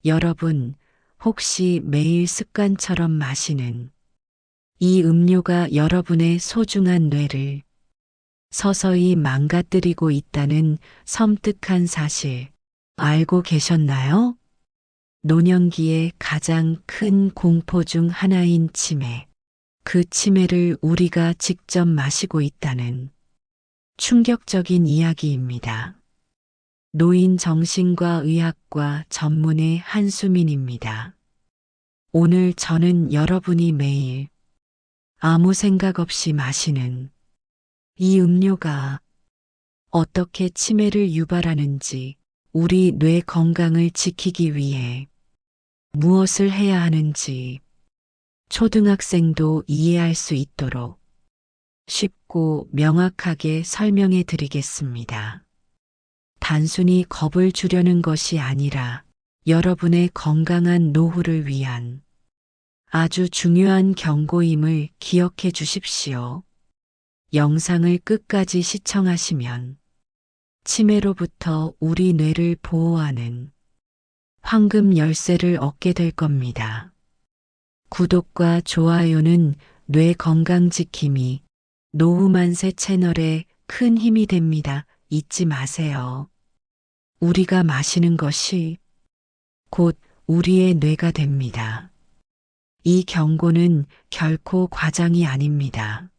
여러분, 혹시 매일 습관처럼 마시는 이 음료가 여러분의 소중한 뇌를 서서히 망가뜨리고 있다는 섬뜩한 사실 알고 계셨나요? 노년기의 가장 큰 공포 중 하나인 치매. 그 치매를 우리가 직접 마시고 있다는 충격적인 이야기입니다. 노인 정신과 의학과 전문의 한수민입니다. 오늘 저는 여러분이 매일 아무 생각 없이 마시는 이 음료가 어떻게 치매를 유발하는지, 우리 뇌 건강을 지키기 위해 무엇을 해야 하는지 초등학생도 이해할 수 있도록 쉽고 명확하게 설명해 드리겠습니다. 단순히 겁을 주려는 것이 아니라 여러분의 건강한 노후를 위한 아주 중요한 경고임을 기억해 주십시오. 영상을 끝까지 시청하시면 치매로부터 우리 뇌를 보호하는 황금 열쇠를 얻게 될 겁니다. 구독과 좋아요는 뇌 건강 지킴이 노후 만세 채널에 큰 힘이 됩니다. 잊지 마세요. 우리가 마시는 것이 곧 우리의 뇌가 됩니다. 이 경고는 결코 과장이 아닙니다.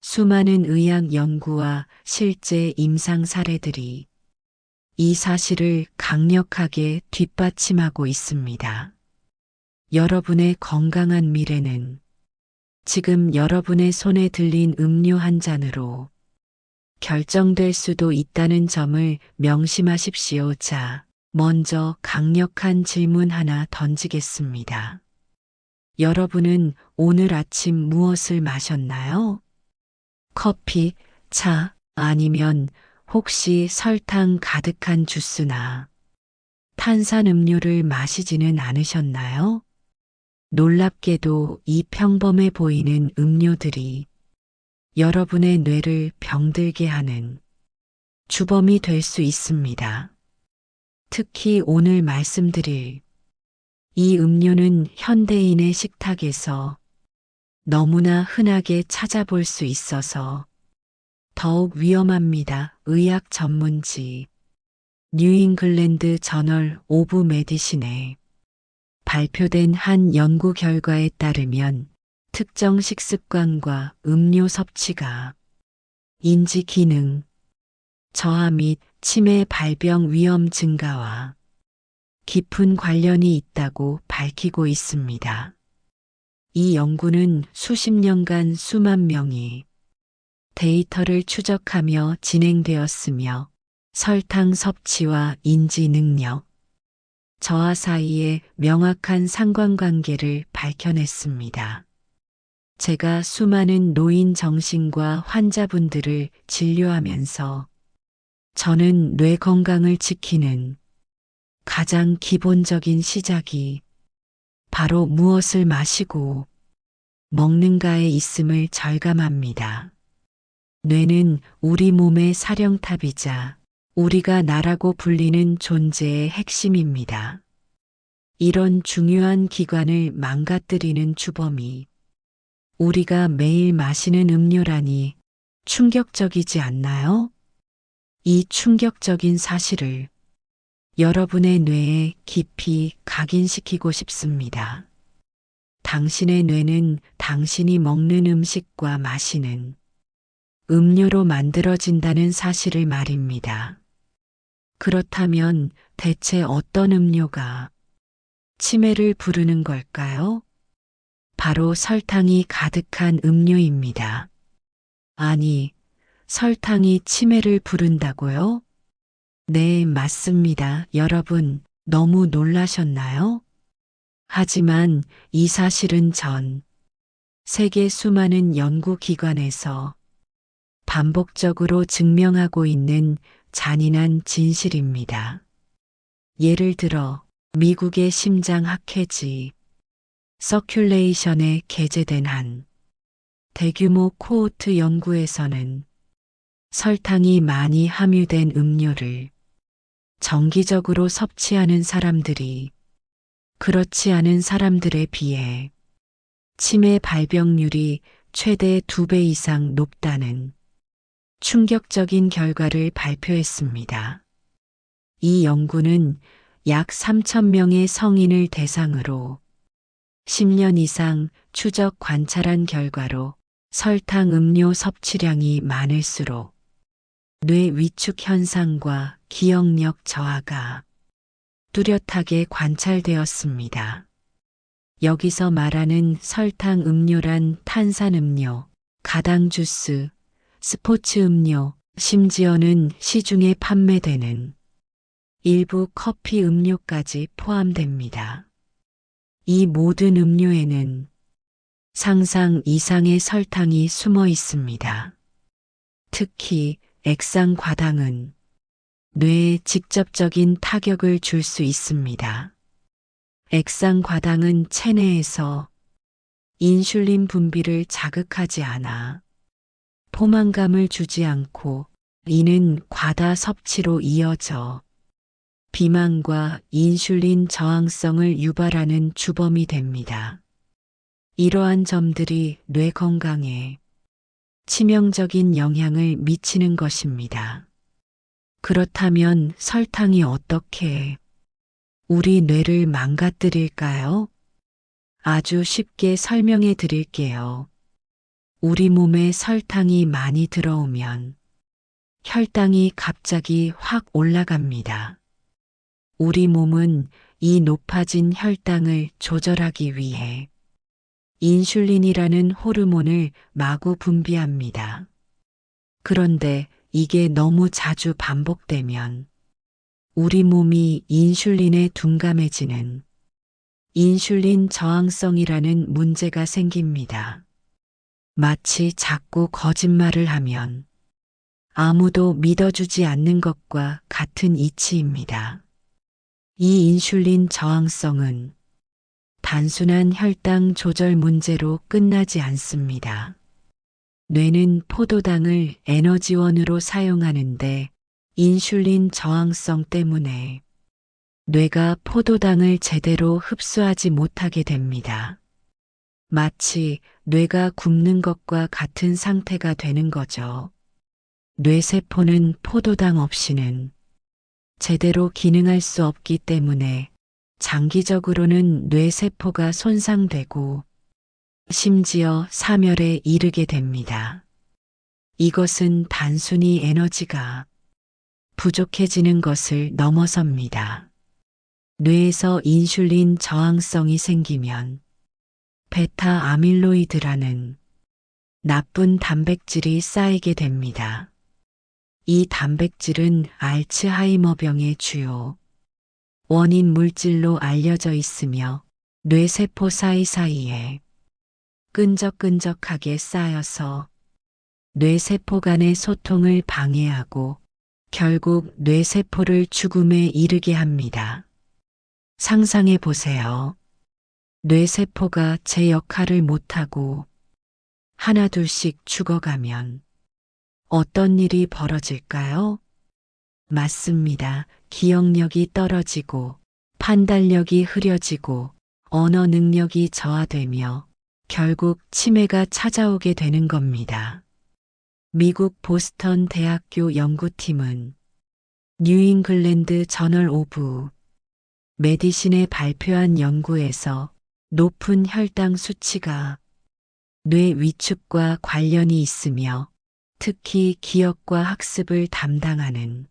수많은 의학 연구와 실제 임상 사례들이 이 사실을 강력하게 뒷받침하고 있습니다. 여러분의 건강한 미래는 지금 여러분의 손에 들린 음료 한 잔으로 결정될 수도 있다는 점을 명심하십시오. 자, 먼저 강력한 질문 하나 던지겠습니다. 여러분은 오늘 아침 무엇을 마셨나요? 커피, 차, 아니면 혹시 설탕 가득한 주스나 탄산음료를 마시지는 않으셨나요? 놀랍게도 이 평범해 보이는 음료들이 여러분의 뇌를 병들게 하는 주범이 될 수 있습니다. 특히 오늘 말씀드릴 이 음료는 현대인의 식탁에서 너무나 흔하게 찾아볼 수 있어서 더욱 위험합니다. 의학 전문지 뉴잉글랜드 저널 오브 메디신에 발표된 한 연구 결과에 따르면 특정 식습관과 음료 섭취가 인지 기능 저하 및 치매 발병 위험 증가와 깊은 관련이 있다고 밝히고 있습니다. 이 연구는 수십 년간 수만 명이 데이터를 추적하며 진행되었으며 설탕 섭취와 인지 능력, 저하 사이에 명확한 상관관계를 밝혀냈습니다. 제가 수많은 노인 정신과 환자분들을 진료하면서 저는 뇌 건강을 지키는 가장 기본적인 시작이 바로 무엇을 마시고 먹는가에 있음을 절감합니다. 뇌는 우리 몸의 사령탑이자 우리가 나라고 불리는 존재의 핵심입니다. 이런 중요한 기관을 망가뜨리는 주범이 우리가 매일 마시는 음료라니 충격적이지 않나요? 이 충격적인 사실을 여러분의 뇌에 깊이 각인시키고 싶습니다. 당신의 뇌는 당신이 먹는 음식과 마시는 음료로 만들어진다는 사실을 말입니다. 그렇다면 대체 어떤 음료가 치매를 부르는 걸까요? 바로 설탕이 가득한 음료입니다. 아니, 설탕이 치매를 부른다고요? 네, 맞습니다. 여러분, 너무 놀라셨나요? 하지만 이 사실은 전 세계 수많은 연구기관에서 반복적으로 증명하고 있는 잔인한 진실입니다. 예를 들어 미국의 심장학회지 서큘레이션에 게재된 한 대규모 코호트 연구에서는 설탕이 많이 함유된 음료를 정기적으로 섭취하는 사람들이 그렇지 않은 사람들에 비해 치매 발병률이 최대 2배 이상 높다는 충격적인 결과를 발표했습니다. 이 연구는 약 3,000명의 성인을 대상으로 10년 이상 추적 관찰한 결과로 설탕 음료 섭취량이 많을수록 뇌 위축 현상과 기억력 저하가 뚜렷하게 관찰되었습니다. 여기서 말하는 설탕 음료란 탄산음료, 가당 주스, 스포츠 음료, 심지어는 시중에 판매되는 일부 커피 음료까지 포함됩니다. 이 모든 음료에는 상상 이상의 설탕이 숨어 있습니다. 특히 액상과당은 뇌에 직접적인 타격을 줄 수 있습니다. 액상과당은 체내에서 인슐린 분비를 자극하지 않아 포만감을 주지 않고 이는 과다 섭취로 이어져 비만과 인슐린 저항성을 유발하는 주범이 됩니다. 이러한 점들이 뇌 건강에 치명적인 영향을 미치는 것입니다. 그렇다면 설탕이 어떻게 우리 뇌를 망가뜨릴까요? 아주 쉽게 설명해 드릴게요. 우리 몸에 설탕이 많이 들어오면 혈당이 갑자기 확 올라갑니다. 우리 몸은 이 높아진 혈당을 조절하기 위해 인슐린이라는 호르몬을 마구 분비합니다. 그런데 이게 너무 자주 반복되면 우리 몸이 인슐린에 둔감해지는 인슐린 저항성이라는 문제가 생깁니다. 마치 자꾸 거짓말을 하면 아무도 믿어주지 않는 것과 같은 이치입니다. 이 인슐린 저항성은 단순한 혈당 조절 문제로 끝나지 않습니다. 뇌는 포도당을 에너지원으로 사용하는데 인슐린 저항성 때문에 뇌가 포도당을 제대로 흡수하지 못하게 됩니다. 마치 뇌가 굶는 것과 같은 상태가 되는 거죠. 뇌세포는 포도당 없이는 제대로 기능할 수 없기 때문에 장기적으로는 뇌세포가 손상되고 심지어 사멸에 이르게 됩니다. 이것은 단순히 에너지가 부족해지는 것을 넘어섭니다. 뇌에서 인슐린 저항성이 생기면 베타 아밀로이드라는 나쁜 단백질이 쌓이게 됩니다. 이 단백질은 알츠하이머병의 주요 원인 물질로 알려져 있으며 뇌세포 사이사이에 끈적끈적하게 쌓여서 뇌세포 간의 소통을 방해하고 결국 뇌세포를 죽음에 이르게 합니다. 상상해 보세요. 뇌세포가 제 역할을 못하고 하나둘씩 죽어가면 어떤 일이 벌어질까요? 맞습니다. 기억력이 떨어지고 판단력이 흐려지고 언어 능력이 저하되며 결국 치매가 찾아오게 되는 겁니다. 미국 보스턴 대학교 연구팀은 뉴잉글랜드 저널 오브 메디신에 발표한 연구에서 높은 혈당 수치가 뇌 위축과 관련이 있으며 특히 기억과 학습을 담당하는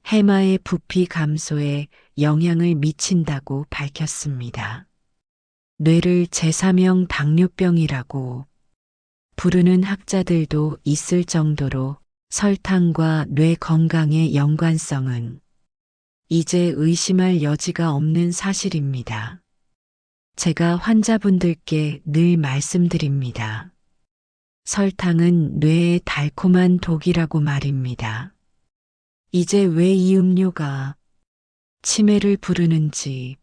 해마의 부피 감소에 영향을 미친다고 밝혔습니다. 뇌를 제3형 당뇨병이라고 부르는 학자들도 있을 정도로 설탕과 뇌 건강의 연관성은 이제 의심할 여지가 없는 사실입니다. 제가 환자분들께 늘 말씀드립니다. 설탕은 뇌의 달콤한 독이라고 말입니다. 이제 왜 이 음료가 치매를 부르는지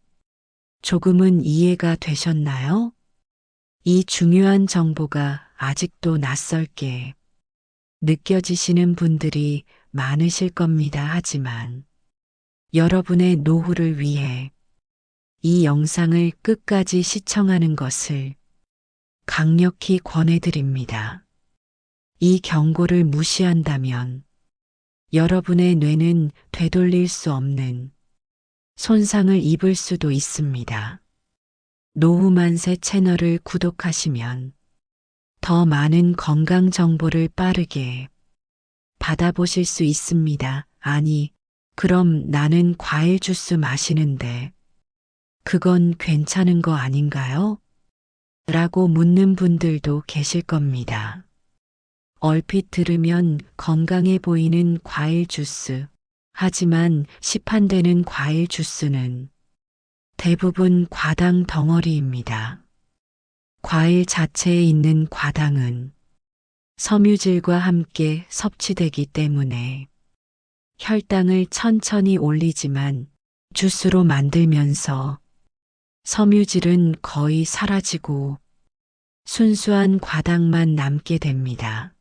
조금은 이해가 되셨나요? 이 중요한 정보가 아직도 낯설게 느껴지시는 분들이 많으실 겁니다. 하지만 여러분의 노후를 위해 이 영상을 끝까지 시청하는 것을 강력히 권해드립니다. 이 경고를 무시한다면 여러분의 뇌는 되돌릴 수 없는 손상을 입을 수도 있습니다. 노후만세 채널을 구독하시면 더 많은 건강 정보를 빠르게 받아보실 수 있습니다. 아니, 그럼 나는 과일 주스 마시는데 그건 괜찮은 거 아닌가요? 라고 묻는 분들도 계실 겁니다. 얼핏 들으면 건강해 보이는 과일 주스. 하지만 시판되는 과일 주스는 대부분 과당 덩어리입니다. 과일 자체에 있는 과당은 섬유질과 함께 섭취되기 때문에 혈당을 천천히 올리지만 주스로 만들면서 섬유질은 거의 사라지고 순수한 과당만 남게 됩니다.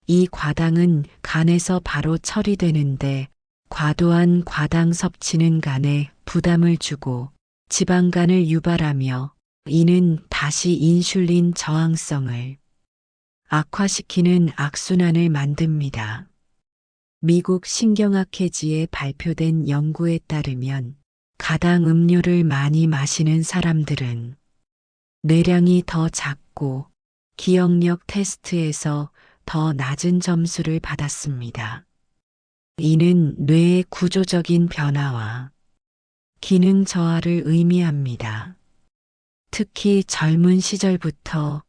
이 과당은 간에서 바로 처리되는데 과도한 과당 섭취는 간에 부담을 주고 지방간을 유발하며 이는 다시 인슐린 저항성을 악화시키는 악순환을 만듭니다. 미국 신경학회지에 발표된 연구에 따르면 가당 음료를 많이 마시는 사람들은 뇌량이 더 작고 기억력 테스트에서 더 낮은 점수를 받았습니다. 이는 뇌의 구조적인 변화와 기능 저하를 의미합니다. 특히 젊은 시절부터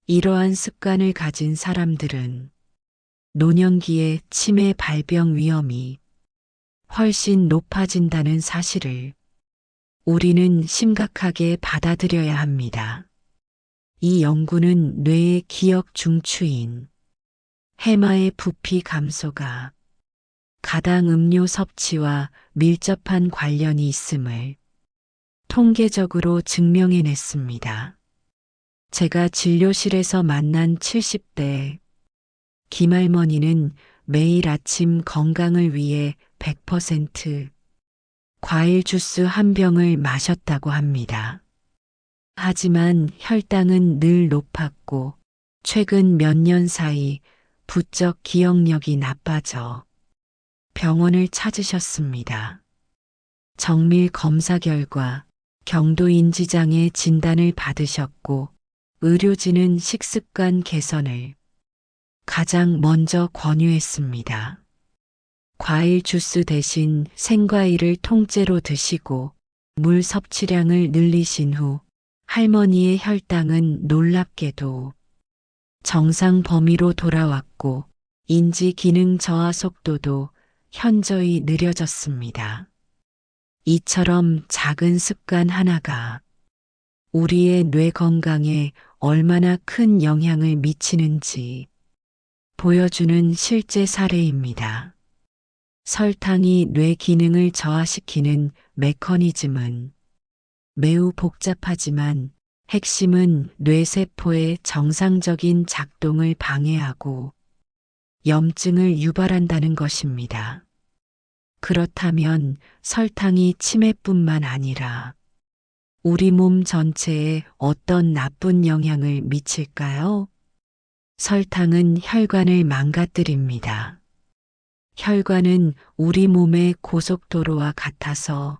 이러한 습관을 가진 사람들은 노년기에 치매 발병 위험이 훨씬 높아진다는 사실을 우리는 심각하게 받아들여야 합니다. 이 연구는 뇌의 기억 중추인 해마의 부피 감소가 가당 음료 섭취와 밀접한 관련이 있음을 통계적으로 증명해냈습니다. 제가 진료실에서 만난 70대 김할머니는 매일 아침 건강을 위해 100% 과일 주스 한 병을 마셨다고 합니다. 하지만 혈당은 늘 높았고 최근 몇 년 사이 부쩍 기억력이 나빠져 병원을 찾으셨습니다. 정밀 검사 결과 경도인지장애 진단을 받으셨고 의료진은 식습관 개선을 가장 먼저 권유했습니다. 과일 주스 대신 생과일을 통째로 드시고 물 섭취량을 늘리신 후 할머니의 혈당은 놀랍게도 정상 범위로 돌아왔고 인지 기능 저하 속도도 현저히 느려졌습니다. 이처럼 작은 습관 하나가 우리의 뇌 건강에 얼마나 큰 영향을 미치는지 보여주는 실제 사례입니다. 설탕이 뇌 기능을 저하시키는 메커니즘은 매우 복잡하지만 핵심은 뇌세포의 정상적인 작동을 방해하고 염증을 유발한다는 것입니다. 그렇다면 설탕이 치매뿐만 아니라 우리 몸 전체에 어떤 나쁜 영향을 미칠까요? 설탕은 혈관을 망가뜨립니다. 혈관은 우리 몸의 고속도로와 같아서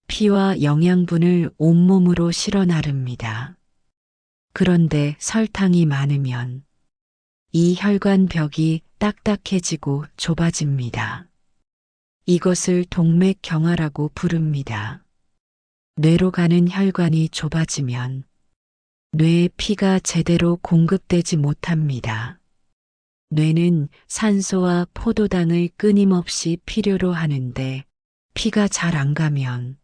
피와 영양분을 온몸으로 실어 나릅니다. 그런데 설탕이 많으면 이 혈관 벽이 딱딱해지고 좁아집니다. 이것을 동맥경화라고 부릅니다. 뇌로 가는 혈관이 좁아지면 뇌에 피가 제대로 공급되지 못합니다. 뇌는 산소와 포도당을 끊임없이 필요로 하는데 피가 잘 안 가면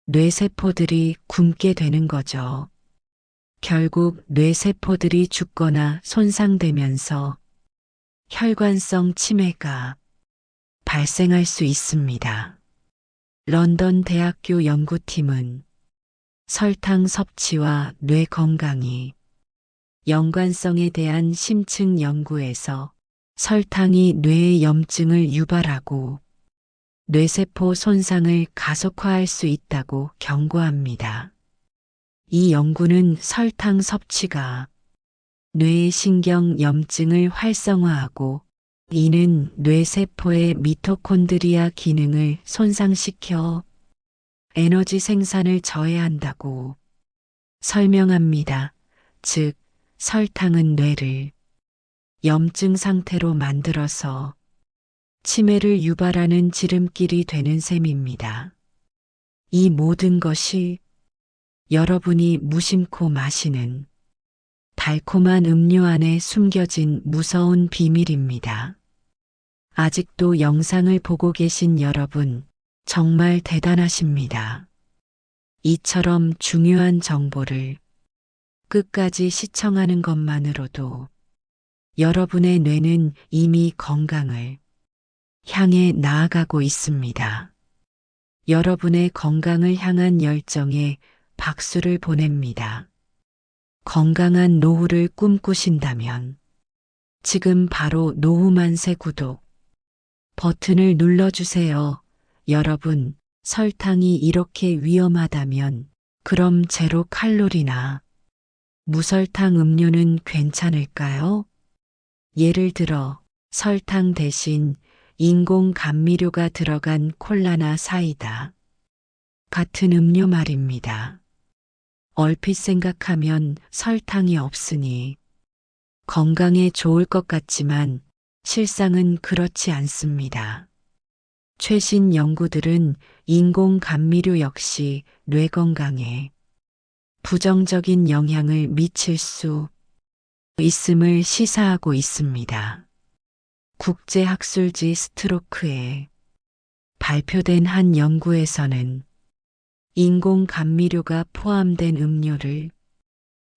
뇌세포들이 굶게 되는 거죠. 결국 뇌세포들이 죽거나 손상되면서 혈관성 치매가 발생할 수 있습니다. 런던 대학교 연구팀은 설탕 섭취와 뇌 건강이 연관성에 대한 심층 연구에서 설탕이 뇌의 염증을 유발하고 뇌세포 손상을 가속화할 수 있다고 경고합니다. 이 연구는 설탕 섭취가 뇌의 신경 염증을 활성화하고 이는 뇌세포의 미토콘드리아 기능을 손상시켜 에너지 생산을 저해한다고 설명합니다. 즉, 설탕은 뇌를 염증 상태로 만들어서 치매를 유발하는 지름길이 되는 셈입니다. 이 모든 것이 여러분이 무심코 마시는 달콤한 음료 안에 숨겨진 무서운 비밀입니다. 아직도 영상을 보고 계신 여러분, 정말 대단하십니다. 이처럼 중요한 정보를 끝까지 시청하는 것만으로도 여러분의 뇌는 이미 건강을 향해 나아가고 있습니다. 여러분의 건강을 향한 열정에 박수를 보냅니다. 건강한 노후를 꿈꾸신다면 지금 바로 노후만세 구독 버튼을 눌러주세요. 여러분, 설탕이 이렇게 위험하다면 그럼 제로 칼로리나 무설탕 음료는 괜찮을까요? 예를 들어 설탕 대신 인공 감미료가 들어간 콜라나 사이다 같은 음료 말입니다. 얼핏 생각하면 설탕이 없으니 건강에 좋을 것 같지만 실상은 그렇지 않습니다. 최신 연구들은 인공 감미료 역시 뇌 건강에 부정적인 영향을 미칠 수 있음을 시사하고 있습니다. 국제학술지 스트로크에 발표된 한 연구에서는 인공 감미료가 포함된 음료를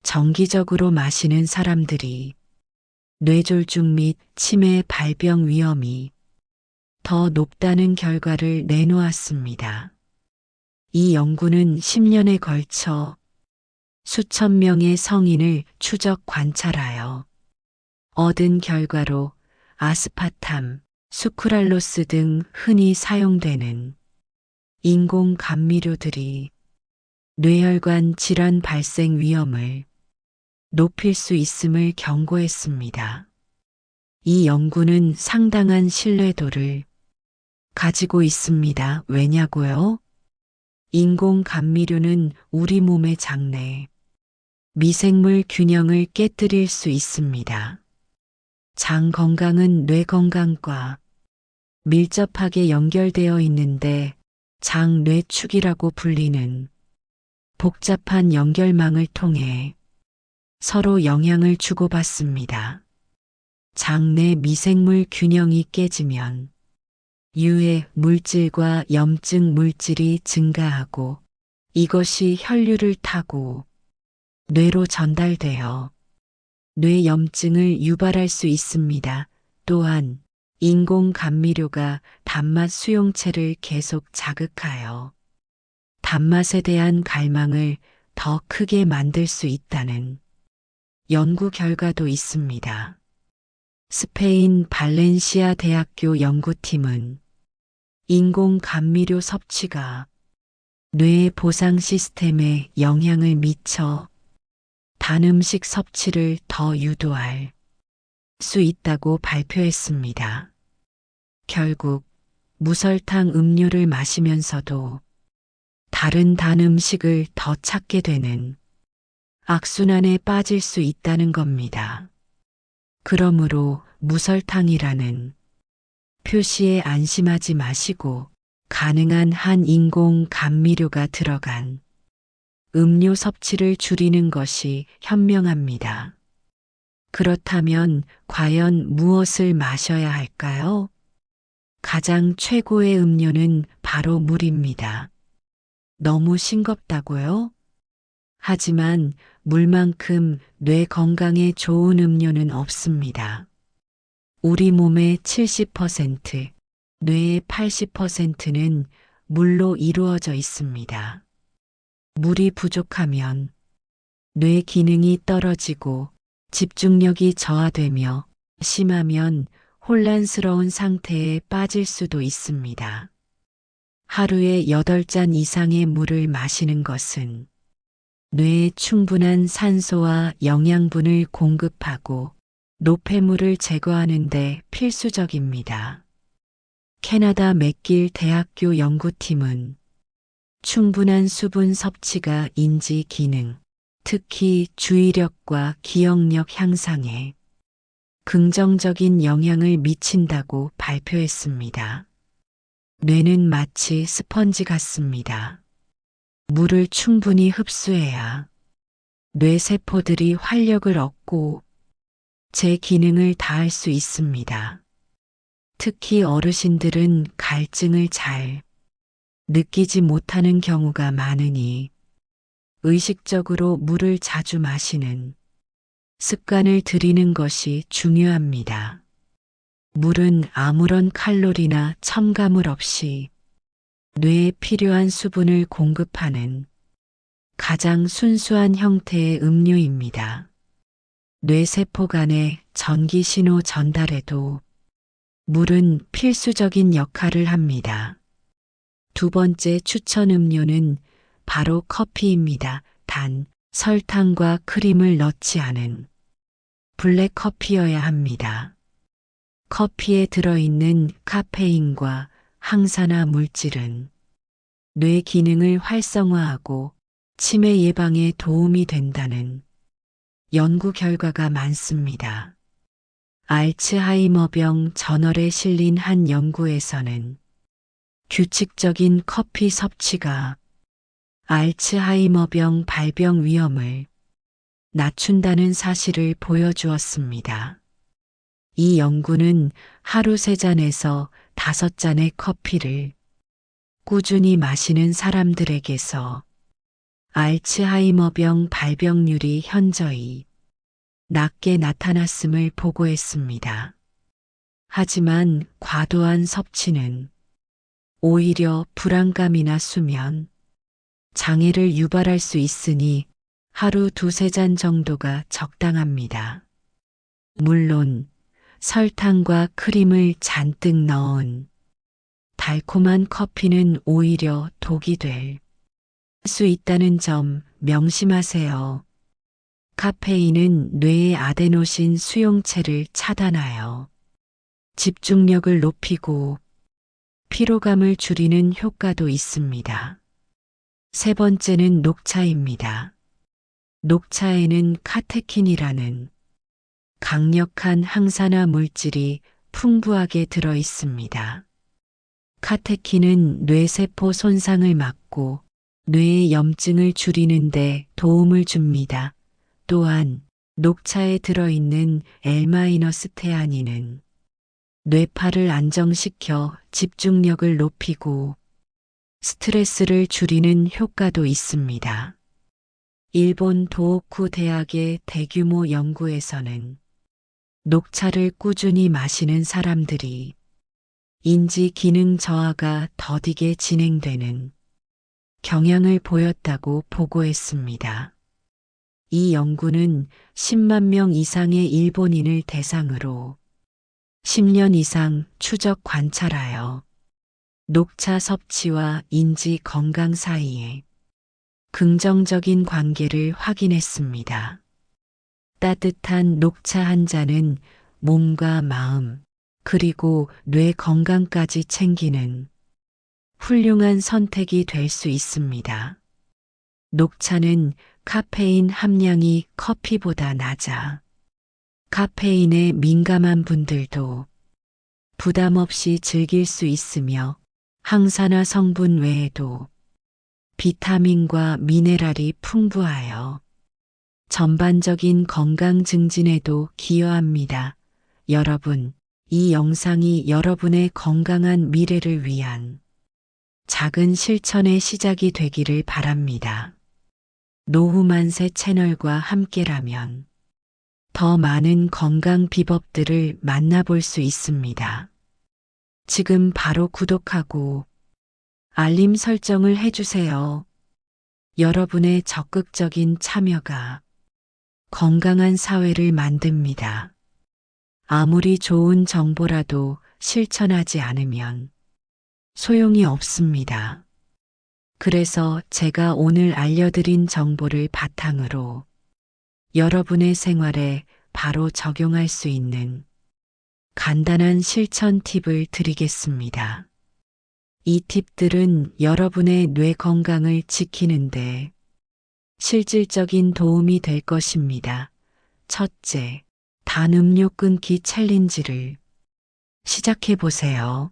정기적으로 마시는 사람들이 뇌졸중 및 치매 발병 위험이 더 높다는 결과를 내놓았습니다. 이 연구는 10년에 걸쳐 수천 명의 성인을 추적 관찰하여 얻은 결과로 아스파탐, 수크랄로스 등 흔히 사용되는 인공 감미료들이 뇌혈관 질환 발생 위험을 높일 수 있음을 경고했습니다. 이 연구는 상당한 신뢰도를 가지고 있습니다. 왜냐고요? 인공 감미료는 우리 몸의 장내 미생물 균형을 깨뜨릴 수 있습니다. 장 건강은 뇌 건강과 밀접하게 연결되어 있는데 장뇌축이라고 불리는 복잡한 연결망을 통해 서로 영향을 주고받습니다. 장내 미생물 균형이 깨지면 유해 물질과 염증 물질이 증가하고 이것이 혈류를 타고 뇌로 전달되어 뇌염증을 유발할 수 있습니다. 또한 인공 감미료가 단맛 수용체를 계속 자극하여 단맛에 대한 갈망을 더 크게 만들 수 있다는 연구 결과도 있습니다. 스페인 발렌시아 대학교 연구팀은 인공 감미료 섭취가 뇌의 보상 시스템에 영향을 미쳐 단 음식 섭취를 더 유도할 수 있다고 발표했습니다. 결국 무설탕 음료를 마시면서도 다른 단 음식을 더 찾게 되는 악순환에 빠질 수 있다는 겁니다. 그러므로 무설탕이라는 표시에 안심하지 마시고 가능한 한 인공 감미료가 들어간 음료 섭취를 줄이는 것이 현명합니다. 그렇다면 과연 무엇을 마셔야 할까요? 가장 최고의 음료는 바로 물입니다. 너무 싱겁다고요? 하지만 물만큼 뇌 건강에 좋은 음료는 없습니다. 우리 몸의 70%, 뇌의 80%는 물로 이루어져 있습니다. 물이 부족하면 뇌 기능이 떨어지고 집중력이 저하되며 심하면 혼란스러운 상태에 빠질 수도 있습니다. 하루에 8잔 이상의 물을 마시는 것은 뇌에 충분한 산소와 영양분을 공급하고 노폐물을 제거하는 데 필수적입니다. 캐나다 맥길 대학교 연구팀은 충분한 수분 섭취가 인지 기능, 특히 주의력과 기억력 향상에 긍정적인 영향을 미친다고 발표했습니다. 뇌는 마치 스펀지 같습니다. 물을 충분히 흡수해야 뇌세포들이 활력을 얻고 제 기능을 다할 수 있습니다. 특히 어르신들은 갈증을 잘 느끼지 못하는 경우가 많으니 의식적으로 물을 자주 마시는 습관을 들이는 것이 중요합니다. 물은 아무런 칼로리나 첨가물 없이 뇌에 필요한 수분을 공급하는 가장 순수한 형태의 음료입니다. 뇌세포 간의 전기 신호 전달에도 물은 필수적인 역할을 합니다. 두 번째 추천 음료는 바로 커피입니다. 단, 설탕과 크림을 넣지 않은 블랙 커피여야 합니다. 커피에 들어있는 카페인과 항산화 물질은 뇌 기능을 활성화하고 치매 예방에 도움이 된다는 연구 결과가 많습니다. 알츠하이머병 저널에 실린 한 연구에서는 규칙적인 커피 섭취가 알츠하이머병 발병 위험을 낮춘다는 사실을 보여주었습니다. 이 연구는 하루 3잔에서 5잔의 커피를 꾸준히 마시는 사람들에게서 알츠하이머병 발병률이 현저히 낮게 나타났음을 보고했습니다. 하지만 과도한 섭취는 오히려 불안감이나 수면, 장애를 유발할 수 있으니 하루 2~3잔 정도가 적당합니다. 물론 설탕과 크림을 잔뜩 넣은 달콤한 커피는 오히려 독이 될 수 있다는 점 명심하세요. 카페인은 뇌의 아데노신 수용체를 차단하여 집중력을 높이고 피로감을 줄이는 효과도 있습니다. 세 번째는 녹차입니다. 녹차에는 카테킨이라는 강력한 항산화 물질이 풍부하게 들어 있습니다. 카테킨은 뇌세포 손상을 막고 뇌의 염증을 줄이는 데 도움을 줍니다. 또한 녹차에 들어있는 L-테아닌은 뇌파를 안정시켜 집중력을 높이고 스트레스를 줄이는 효과도 있습니다. 일본 도호쿠 대학의 대규모 연구에서는 녹차를 꾸준히 마시는 사람들이 인지 기능 저하가 더디게 진행되는 경향을 보였다고 보고했습니다. 이 연구는 10만 명 이상의 일본인을 대상으로 10년 이상 추적 관찰하여 녹차 섭취와 인지 건강 사이에 긍정적인 관계를 확인했습니다. 따뜻한 녹차 한 잔은 몸과 마음, 그리고 뇌 건강까지 챙기는 훌륭한 선택이 될 수 있습니다. 녹차는 카페인 함량이 커피보다 낮아 카페인에 민감한 분들도 부담 없이 즐길 수 있으며 항산화 성분 외에도 비타민과 미네랄이 풍부하여 전반적인 건강 증진에도 기여합니다. 여러분, 이 영상이 여러분의 건강한 미래를 위한 작은 실천의 시작이 되기를 바랍니다. 노후만세 채널과 함께라면 더 많은 건강 비법들을 만나볼 수 있습니다. 지금 바로 구독하고 알림 설정을 해주세요. 여러분의 적극적인 참여가 건강한 사회를 만듭니다. 아무리 좋은 정보라도 실천하지 않으면 소용이 없습니다. 그래서 제가 오늘 알려드린 정보를 바탕으로 여러분의 생활에 바로 적용할 수 있는 간단한 실천 팁을 드리겠습니다. 이 팁들은 여러분의 뇌 건강을 지키는데 실질적인 도움이 될 것입니다. 첫째, 단 음료 끊기 챌린지를 시작해 보세요.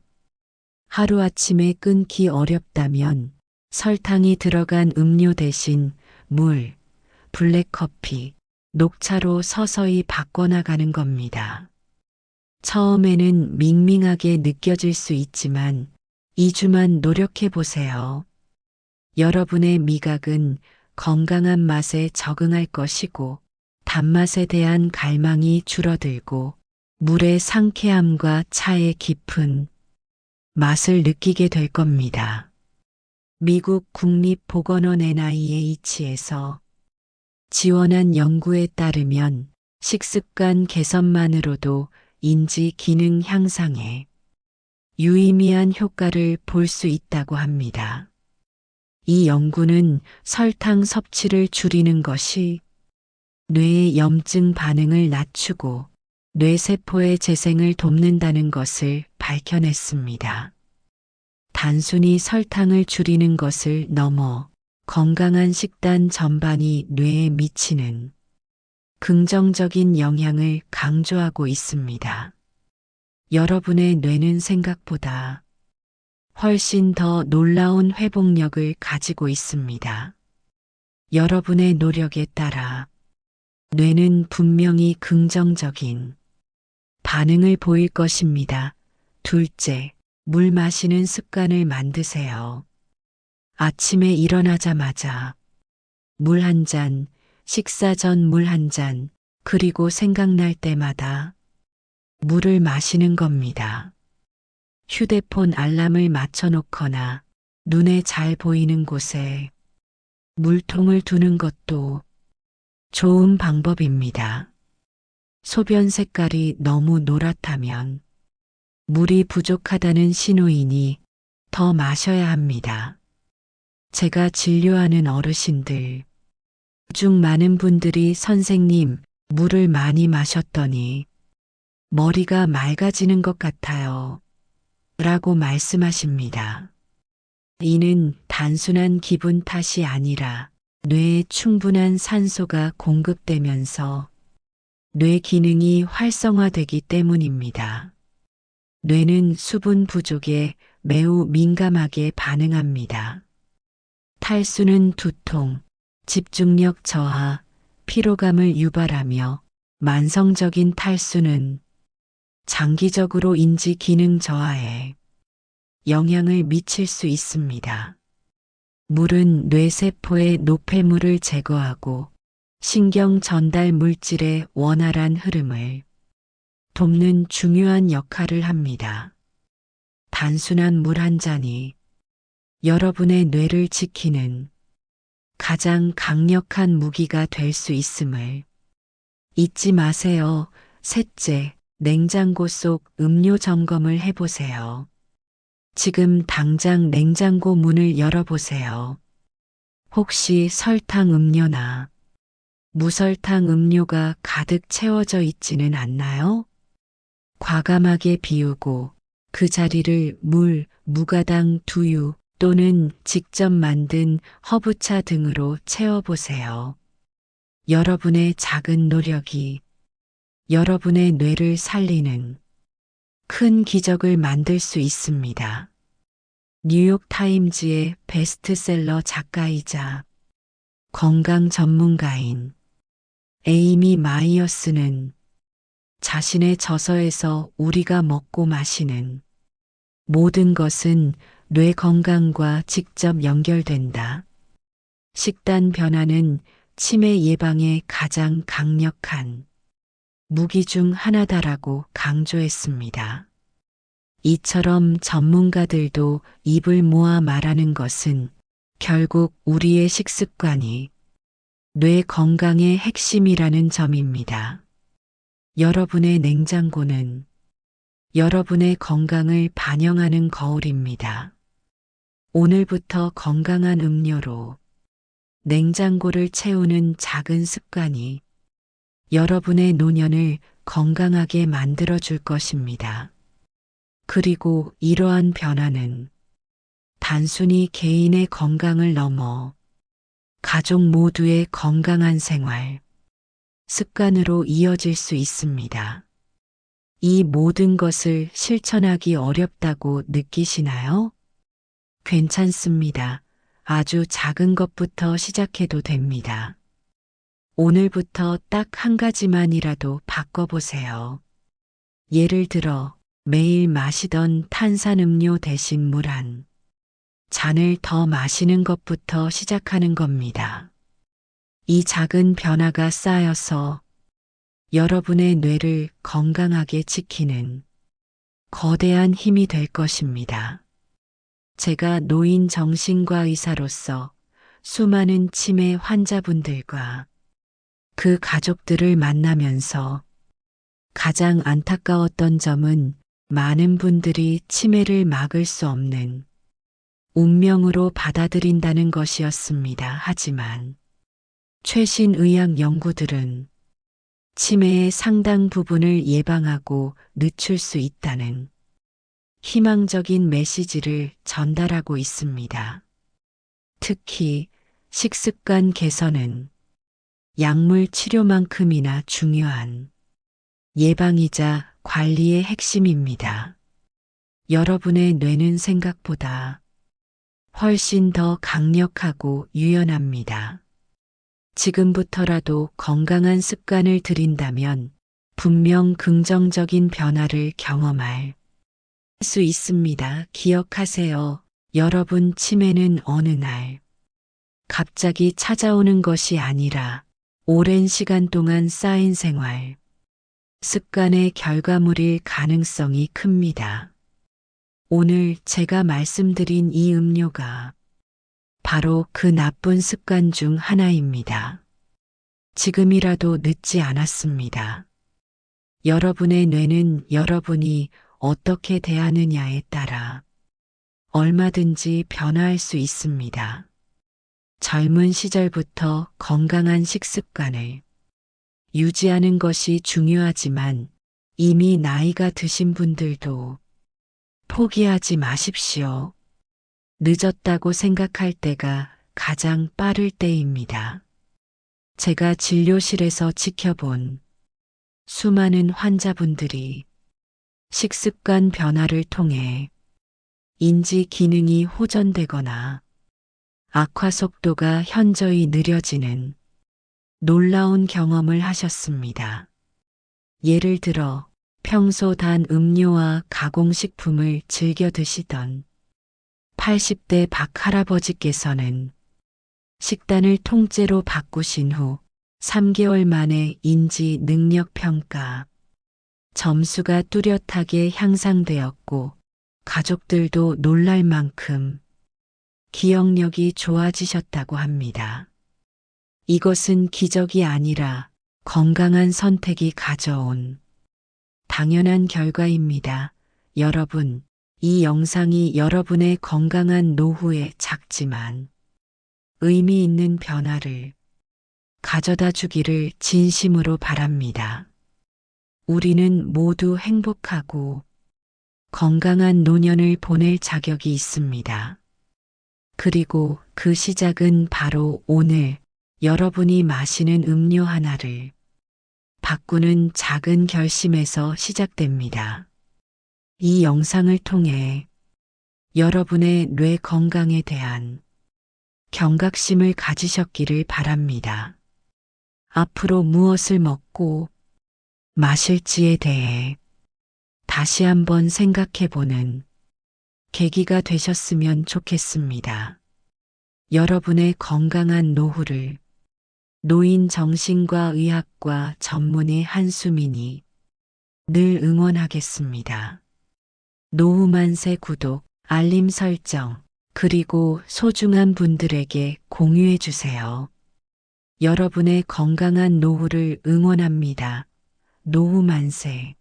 하루아침에 끊기 어렵다면 설탕이 들어간 음료 대신 물, 블랙커피, 녹차로 서서히 바꿔나가는 겁니다. 처음에는 밍밍하게 느껴질 수 있지만 2주만 노력해 보세요. 여러분의 미각은 건강한 맛에 적응할 것이고 단맛에 대한 갈망이 줄어들고 물의 상쾌함과 차의 깊은 맛을 느끼게 될 겁니다. 미국 국립보건원 NIH에서 지원한 연구에 따르면 식습관 개선만으로도 인지 기능 향상에 유의미한 효과를 볼 수 있다고 합니다. 이 연구는 설탕 섭취를 줄이는 것이 뇌의 염증 반응을 낮추고 뇌세포의 재생을 돕는다는 것을 밝혀냈습니다. 단순히 설탕을 줄이는 것을 넘어 건강한 식단 전반이 뇌에 미치는 긍정적인 영향을 강조하고 있습니다. 여러분의 뇌는 생각보다 훨씬 더 놀라운 회복력을 가지고 있습니다. 여러분의 노력에 따라 뇌는 분명히 긍정적인 반응을 보일 것입니다. 둘째, 물 마시는 습관을 만드세요. 아침에 일어나자마자 물 한 잔, 식사 전 물 한 잔, 그리고 생각날 때마다 물을 마시는 겁니다. 휴대폰 알람을 맞춰놓거나 눈에 잘 보이는 곳에 물통을 두는 것도 좋은 방법입니다. 소변 색깔이 너무 노랗다면 물이 부족하다는 신호이니 더 마셔야 합니다. 제가 진료하는 어르신들 중 많은 분들이 선생님, 물을 많이 마셨더니 머리가 맑아지는 것 같아요. 라고 말씀하십니다. 이는 단순한 기분 탓이 아니라 뇌에 충분한 산소가 공급되면서 뇌 기능이 활성화되기 때문입니다. 뇌는 수분 부족에 매우 민감하게 반응합니다. 탈수는 두통, 집중력 저하, 피로감을 유발하며 만성적인 탈수는 장기적으로 인지 기능 저하에 영향을 미칠 수 있습니다. 물은 뇌세포의 노폐물을 제거하고 신경 전달 물질의 원활한 흐름을 돕는 중요한 역할을 합니다. 단순한 물 한 잔이 여러분의 뇌를 지키는 가장 강력한 무기가 될 수 있음을 잊지 마세요. 셋째, 냉장고 속 음료 점검을 해보세요. 지금 당장 냉장고 문을 열어보세요. 혹시 설탕 음료나 무설탕 음료가 가득 채워져 있지는 않나요? 과감하게 비우고 그 자리를 물, 무가당 두유 또는 직접 만든 허브차 등으로 채워보세요. 여러분의 작은 노력이 여러분의 뇌를 살리는 큰 기적을 만들 수 있습니다. 뉴욕 타임즈의 베스트셀러 작가이자 건강 전문가인 에이미 마이어스는 자신의 저서에서 우리가 먹고 마시는 모든 것은 뇌 건강과 직접 연결된다. 식단 변화는 치매 예방에 가장 강력한 무기 중 하나다라고 강조했습니다. 이처럼 전문가들도 입을 모아 말하는 것은 결국 우리의 식습관이 뇌 건강의 핵심이라는 점입니다. 여러분의 냉장고는 여러분의 건강을 반영하는 거울입니다. 오늘부터 건강한 음료로 냉장고를 채우는 작은 습관이 여러분의 노년을 건강하게 만들어 줄 것입니다. 그리고 이러한 변화는 단순히 개인의 건강을 넘어 가족 모두의 건강한 생활, 습관으로 이어질 수 있습니다. 이 모든 것을 실천하기 어렵다고 느끼시나요? 괜찮습니다. 아주 작은 것부터 시작해도 됩니다. 오늘부터 딱 한 가지만이라도 바꿔보세요. 예를 들어 매일 마시던 탄산음료 대신 물 한 잔을 더 마시는 것부터 시작하는 겁니다. 이 작은 변화가 쌓여서 여러분의 뇌를 건강하게 지키는 거대한 힘이 될 것입니다. 제가 노인 정신과 의사로서 수많은 치매 환자분들과 그 가족들을 만나면서 가장 안타까웠던 점은 많은 분들이 치매를 막을 수 없는 운명으로 받아들인다는 것이었습니다. 하지만 최신 의학 연구들은 치매의 상당 부분을 예방하고 늦출 수 있다는 희망적인 메시지를 전달하고 있습니다. 특히 식습관 개선은 약물 치료만큼이나 중요한 예방이자 관리의 핵심입니다. 여러분의 뇌는 생각보다 훨씬 더 강력하고 유연합니다. 지금부터라도 건강한 습관을 들인다면 분명 긍정적인 변화를 경험할 수 있습니다. 기억하세요. 여러분, 치매는 어느 날 갑자기 찾아오는 것이 아니라 오랜 시간 동안 쌓인 생활, 습관의 결과물일 가능성이 큽니다. 오늘 제가 말씀드린 이 음료가 바로 그 나쁜 습관 중 하나입니다. 지금이라도 늦지 않았습니다. 여러분의 뇌는 여러분이 어떻게 대하느냐에 따라 얼마든지 변화할 수 있습니다. 젊은 시절부터 건강한 식습관을 유지하는 것이 중요하지만 이미 나이가 드신 분들도 포기하지 마십시오. 늦었다고 생각할 때가 가장 빠를 때입니다. 제가 진료실에서 지켜본 수많은 환자분들이 식습관 변화를 통해 인지 기능이 호전되거나 악화 속도가 현저히 느려지는 놀라운 경험을 하셨습니다. 예를 들어 평소 단 음료와 가공식품을 즐겨 드시던 80대 박 할아버지께서는 식단을 통째로 바꾸신 후 3개월 만에 인지 능력 평가 점수가 뚜렷하게 향상되었고 가족들도 놀랄 만큼 기억력이 좋아지셨다고 합니다. 이것은 기적이 아니라 건강한 선택이 가져온 당연한 결과입니다. 여러분, 이 영상이 여러분의 건강한 노후에 작지만 의미 있는 변화를 가져다 주기를 진심으로 바랍니다. 우리는 모두 행복하고 건강한 노년을 보낼 자격이 있습니다. 그리고 그 시작은 바로 오늘 여러분이 마시는 음료 하나를 바꾸는 작은 결심에서 시작됩니다. 이 영상을 통해 여러분의 뇌 건강에 대한 경각심을 가지셨기를 바랍니다. 앞으로 무엇을 먹고 마실지에 대해 다시 한번 생각해보는 계기가 되셨으면 좋겠습니다. 여러분의 건강한 노후를 노인 정신과 의학과 전문의 한수민이 늘 응원하겠습니다. 노후만세 구독, 알림 설정, 그리고 소중한 분들에게 공유해 주세요. 여러분의 건강한 노후를 응원합니다. 노후만세.